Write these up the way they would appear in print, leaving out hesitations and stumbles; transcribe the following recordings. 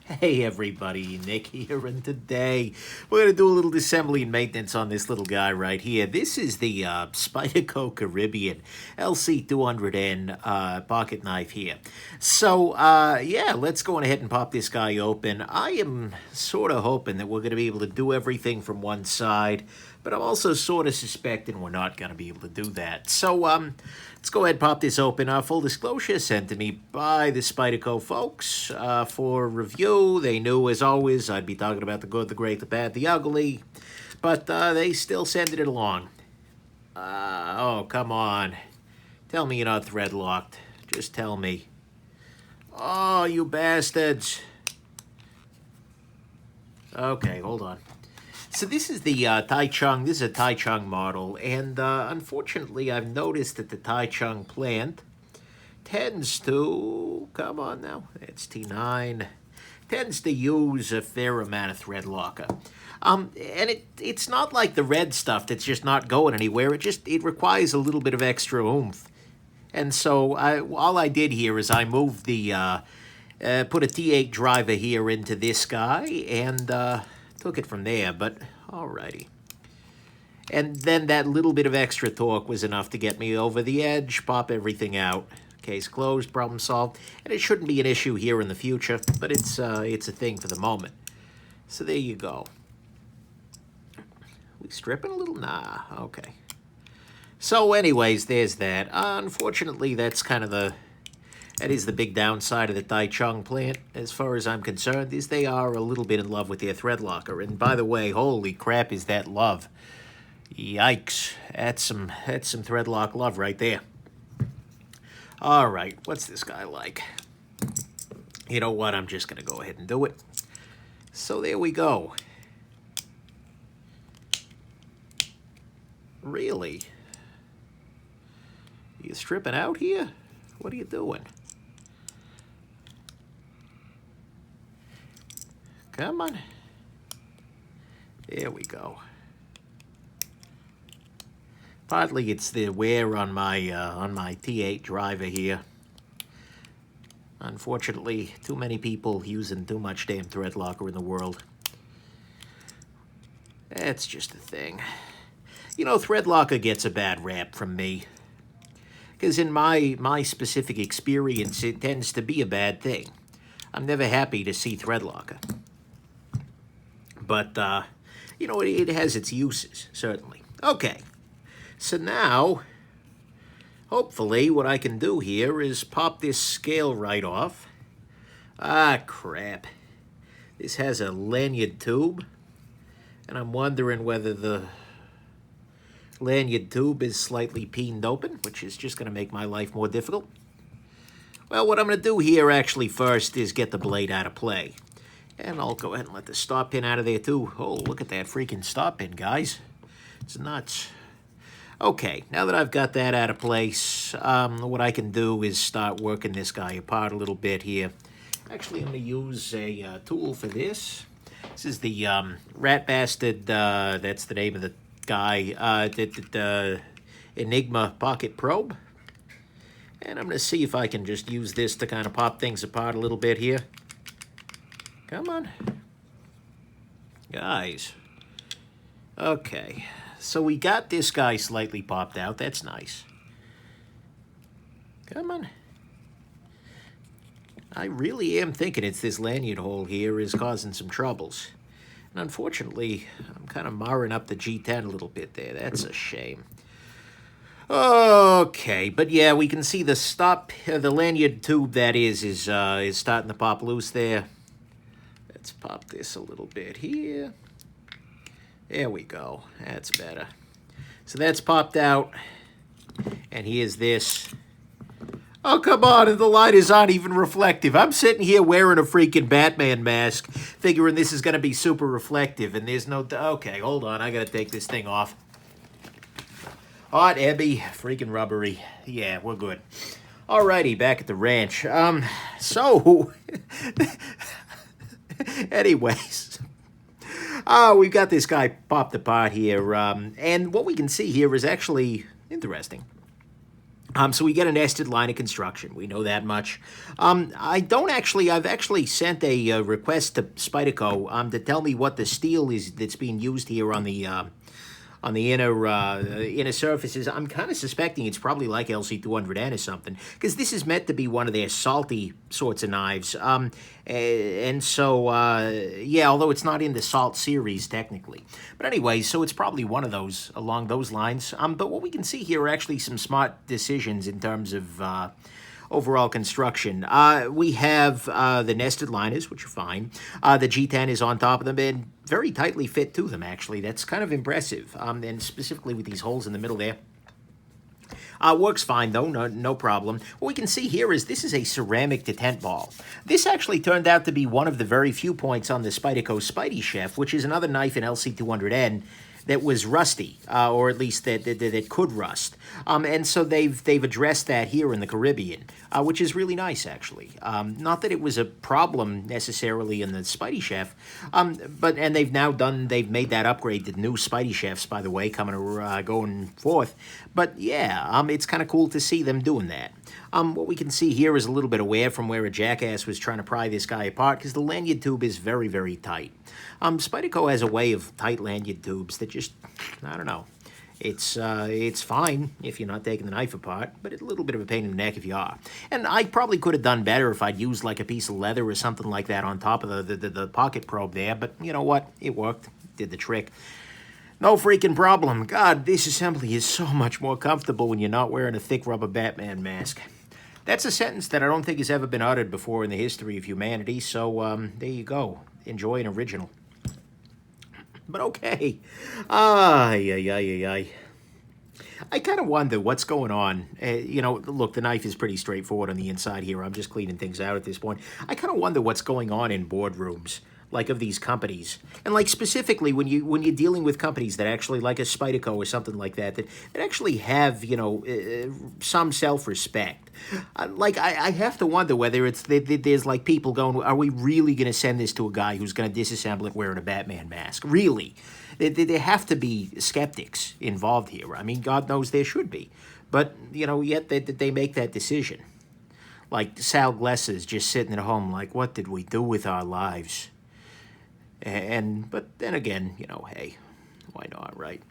Hey everybody, Nick here, and today we're going to do a little disassembly and maintenance on this little guy right here. This is the Spyderco Caribbean LC200N pocket knife here. So, yeah, let's go ahead and pop this guy open. I am sort of hoping that we're going to be able to do everything from one side, but I'm also sort of suspecting we're not going to be able to do that. So, let's go ahead and pop this open. Full disclosure, sent to me by the Spyderco folks for review. They knew, as always, I'd be talking about the good, the great, the bad, the ugly, but they still sending it along. Oh, come on. Tell me you're not thread locked. Just tell me. Oh, you bastards. Okay, hold on. So this is the Taichung. This is a Taichung model, and unfortunately, I've noticed that the Taichung plant tends to, come on now, it's T9, tends to use a fair amount of thread locker. And it's not like the red stuff that's just not going anywhere. It requires a little bit of extra oomph. And so all I did here is I moved the, put a T8 driver here into this guy and took it from there, but alrighty. And then that little bit of extra torque was enough to get me over the edge, pop everything out. Case closed, problem solved, and it shouldn't be an issue here in the future, but it's a thing for the moment. So there you go. We stripping a little? Nah, okay. So anyways, there's that. Unfortunately, that is the big downside of the Taichung plant, as far as I'm concerned, is they are a little bit in love with their thread locker. And by the way, holy crap, is that love. Yikes, that's some thread lock love right there. All right, what's this guy like? You know what? I'm just going to go ahead and do it. So there we go. Really? You stripping out here? What are you doing? Come on. There we go. Partly it's the wear on my T8 driver here. Unfortunately, too many people using too much damn thread locker in the world. That's just a thing. You know, thread locker gets a bad rap from me. Because in my specific experience, it tends to be a bad thing. I'm never happy to see thread locker. But, you know, it has its uses, certainly. Okay. So now, hopefully, what I can do here is pop this scale right off. Ah, crap. This has a lanyard tube, and I'm wondering whether the lanyard tube is slightly peened open, which is just going to make my life more difficult. Well, what I'm going to do here actually first is get the blade out of play. And I'll go ahead and let the stop pin out of there too. Oh, look at that freaking stop pin, guys. It's nuts. Okay, now that I've got that out of place, what I can do is start working this guy apart a little bit here. Actually, I'm going to use a tool for this. This is the Rat Bastard, that's the name of the guy, the Enigma Pocket Probe. And I'm going to see if I can just use this to kind of pop things apart a little bit here. Come on. Guys. Okay. So we got this guy slightly popped out. That's nice. Come on. I really am thinking it's this lanyard hole here is causing some troubles. And unfortunately, I'm kind of marring up the G10 a little bit there. That's a shame. Okay, but yeah, we can see the lanyard tube that is starting to pop loose there. Let's pop this a little bit here. There we go. That's better. So that's popped out. And here's this. Oh, come on. And the lighters aren't even reflective. I'm sitting here wearing a freaking Batman mask, figuring this is going to be super reflective. And there's no... Okay, hold on. I got to take this thing off. Hot, heavy, freaking rubbery. Yeah, we're good. Alrighty, back at the ranch. So... Anyways... we've got this guy popped apart here, and what we can see here is actually interesting. So we get a nested line of construction. We know that much. I've actually sent a request to Spyderco to tell me what the steel is that's being used here on the inner surfaces. I'm kind of suspecting it's probably like LC200N or something, because this is meant to be one of their salty sorts of knives. And so, yeah, although it's not in the salt series technically. But anyway, so it's probably one of those along those lines. But what we can see here are actually some smart decisions in terms of overall construction. We have the nested liners, which are fine. The G10 is on top of them and very tightly fit to them, actually. That's kind of impressive, and specifically with these holes in the middle there. Works fine, though, no problem. What we can see here is this is a ceramic detent ball. This actually turned out to be one of the very few points on the Spyderco Spidey Chef, which is another knife in LC200N that was rusty, or at least that could rust. And so they've addressed that here in the Caribbean, which is really nice, actually. Not that it was a problem necessarily in the Spidey Chef, but they've made that upgrade to new Spidey Chefs, by the way, going forth. But yeah, it's kind of cool to see them doing that. What we can see here is a little bit of wear from where a jackass was trying to pry this guy apart, because the lanyard tube is very, very tight. Spyderco has a way of tight lanyard tubes that just, I don't know. It's fine if you're not taking the knife apart, but it's a little bit of a pain in the neck if you are. And I probably could have done better if I'd used like a piece of leather or something like that on top of the pocket probe there, but you know what? It worked. Did the trick. No freaking problem. God, this assembly is so much more comfortable when you're not wearing a thick rubber Batman mask. That's a sentence that I don't think has ever been uttered before in the history of humanity, so there you go. Enjoy an original. But okay. I kind of wonder what's going on. You know, look, the knife is pretty straightforward on the inside here. I'm just cleaning things out at this point. I kind of wonder what's going on in boardrooms, like of these companies. And like specifically when you're dealing with companies that actually, like a Spyderco or something like that, that actually have, you know, some self-respect. Like, I have to wonder whether there's like people going, are we really going to send this to a guy who's going to disassemble it wearing a Batman mask? Really? There have to be skeptics involved here. I mean, God knows there should be. But, you know, yet they make that decision. Like Sal Glesser's just sitting at home like, what did we do with our lives? But then again, you know, hey, why not, right?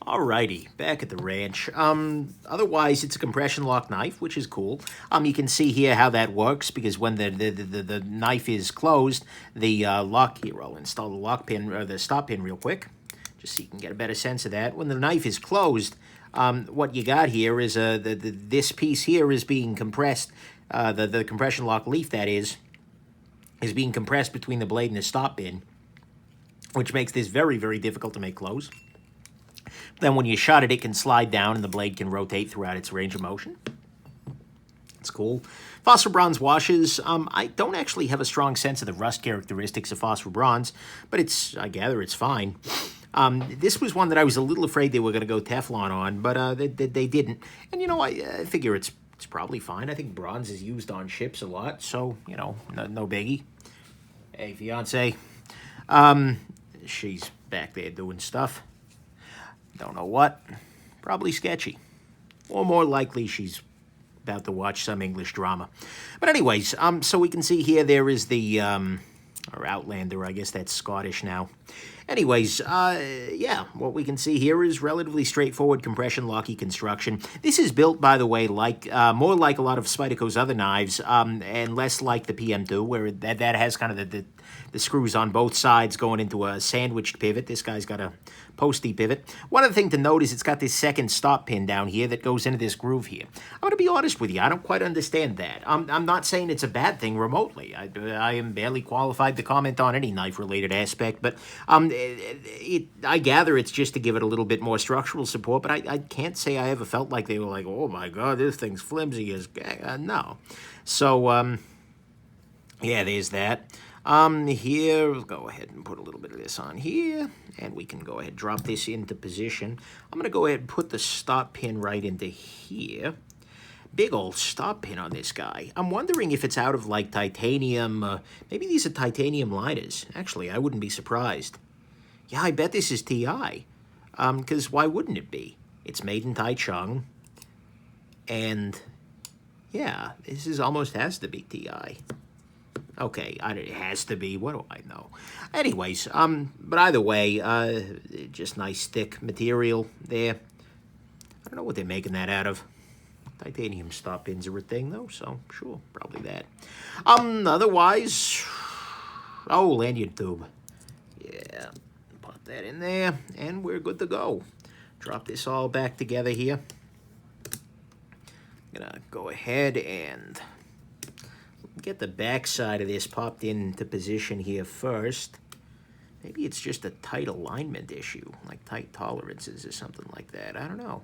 Alrighty, back at the ranch. Otherwise, it's a compression lock knife, which is cool. You can see here how that works, because when the knife is closed, the lock here, I'll install the lock pin, or the stop pin real quick, just so you can get a better sense of that. When the knife is closed, what you got here is this piece here is being compressed, the compression lock leaf, that is being compressed between the blade and the stop pin, which makes this very, very difficult to make close. Then when you shut it, it can slide down and the blade can rotate throughout its range of motion. It's cool. Phosphor bronze washes. I don't actually have a strong sense of the rust characteristics of phosphor bronze, but I gather it's fine. This was one that I was a little afraid they were going to go Teflon on, but they didn't. And, you know, I figure it's probably fine. I think bronze is used on ships a lot, so, you know, no biggie. Hey, fiance. She's back there doing stuff. Don't know what. Probably sketchy. Or more likely she's about to watch some English drama. But anyways, so we can see here there is the, or Outlander, I guess that's Scottish now. Anyways, yeah, what we can see here is relatively straightforward compression locky construction. This is built, by the way, like more like a lot of Spyderco's other knives, and less like the PM2, where that has kind of the screws on both sides going into a sandwiched pivot. This guy's got a posty pivot. One other thing to note is it's got this second stop pin down here that goes into this groove here. I'm going to be honest with you, I don't quite understand that. I'm not saying it's a bad thing remotely. I am barely qualified to comment on any knife-related aspect, but I gather it's just to give it a little bit more structural support, but I can't say I ever felt like they were like, oh my God, this thing's flimsy as... no. So, yeah, there's that. Here, we'll go ahead and put a little bit of this on here, and we can go ahead and drop this into position. I'm going to go ahead and put the stop pin right into here. Big old stop pin on this guy. I'm wondering if it's out of, like, titanium. Maybe these are titanium liners. Actually, I wouldn't be surprised. Yeah, I bet this is TI. Because why wouldn't it be? It's made in Taichung. And yeah, this is almost has to be TI. Okay, it has to be. What do I know? Anyways, but either way, just nice thick material there. I don't know what they're making that out of. Titanium stop pins are a thing, though, so sure, probably that. Otherwise, oh, lanyard tube. Yeah, put that in there, and we're good to go. Drop this all back together here. I'm gonna go ahead and get the back side of this popped into position here first. Maybe it's just a tight alignment issue, like tight tolerances or something like that. I don't know.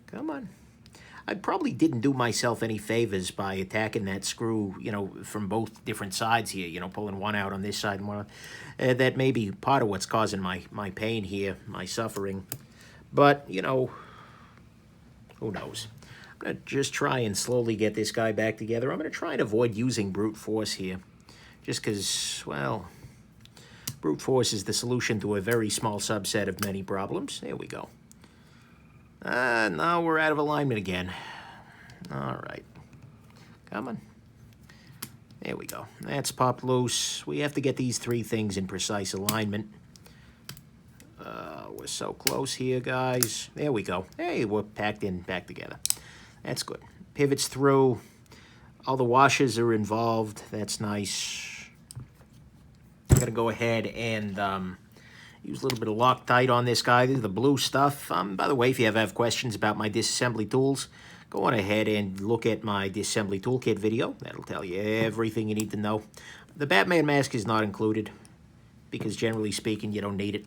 Come on. I probably didn't do myself any favors by attacking that screw, you know, from both different sides here, you know, pulling one out on this side and one on... that may be part of what's causing my pain here, my suffering. But, you know, who knows? I'm going to just try and slowly get this guy back together. I'm going to try and avoid using brute force here. Just because, well, brute force is the solution to a very small subset of many problems. There we go. Now we're out of alignment again. All right. Come on. There we go. That's popped loose. We have to get these three things in precise alignment. We're so close here, guys. There we go. Hey, we're packed in, back together. That's good. Pivots through. All the washers are involved. That's nice. I'm going to go ahead and use a little bit of Loctite on this guy. This is the blue stuff. By the way, if you ever have questions about my disassembly tools, go on ahead and look at my disassembly toolkit video. That'll tell you everything you need to know. The Batman mask is not included because generally speaking, you don't need it.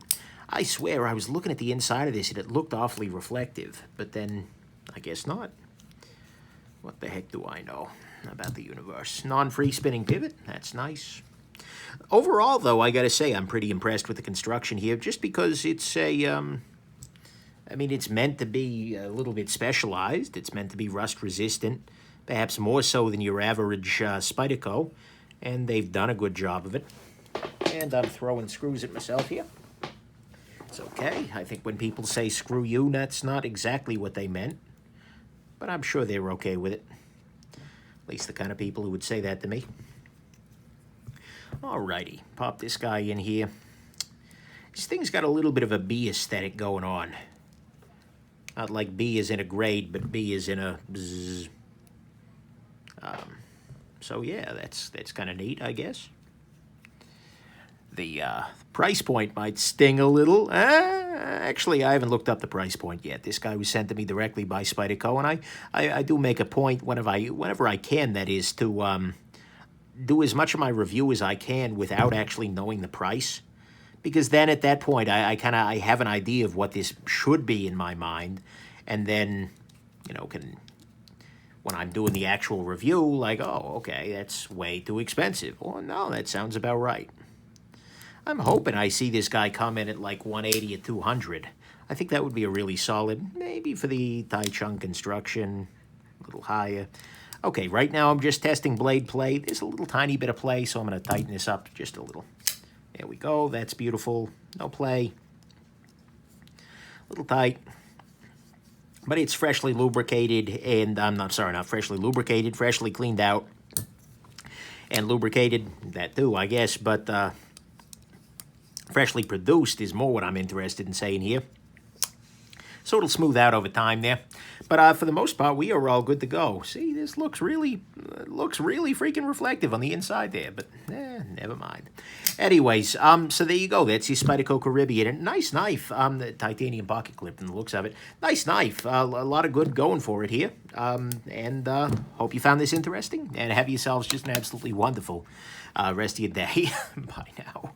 I swear, I was looking at the inside of this and it looked awfully reflective, but then I guess not. What the heck do I know about the universe? Non-free spinning pivot. That's nice. Overall, though, I got to say I'm pretty impressed with the construction here, just because it's a, I mean, it's meant to be a little bit specialized. It's meant to be rust-resistant, perhaps more so than your average Spyderco, and they've done a good job of it. And I'm throwing screws at myself here. It's okay. I think when people say screw you, that's not exactly what they meant, but I'm sure they're okay with it. At least the kind of people who would say that to me. Alrighty, pop this guy in here. This thing's got a little bit of a B aesthetic going on. Not like B is in a grade, but B is in a bzz. So yeah, that's kind of neat, I guess. The price point might sting a little. Actually, I haven't looked up the price point yet. This guy was sent to me directly by Spyderco, and I do make a point whenever I can, that is, to do as much of my review as I can without actually knowing the price, because then at that point I have an idea of what this should be in my mind, and then, you know, when I'm doing the actual review, like, oh, okay, that's way too expensive, or no, that sounds about right. I'm hoping I see this guy come in at like 180 or 200. I think that would be a really solid, maybe for the Tai Chung construction, a little higher. Okay, right now I'm just testing blade play. There's a little tiny bit of play, so I'm going to tighten this up just a little. There we go. That's beautiful. No play. A little tight. But it's freshly lubricated, and I'm not sorry, not freshly lubricated, freshly cleaned out and lubricated. That too, I guess, but freshly produced is more what I'm interested in saying here. So it'll smooth out over time there. But for the most part, we are all good to go. See, this looks really freaking reflective on the inside there, but never mind. Anyways, so there you go. That's your Spyderco Caribbean. And nice knife, the titanium pocket clip from the looks of it. Nice knife. A lot of good going for it here. And hope you found this interesting. And have yourselves just an absolutely wonderful rest of your day. Bye now.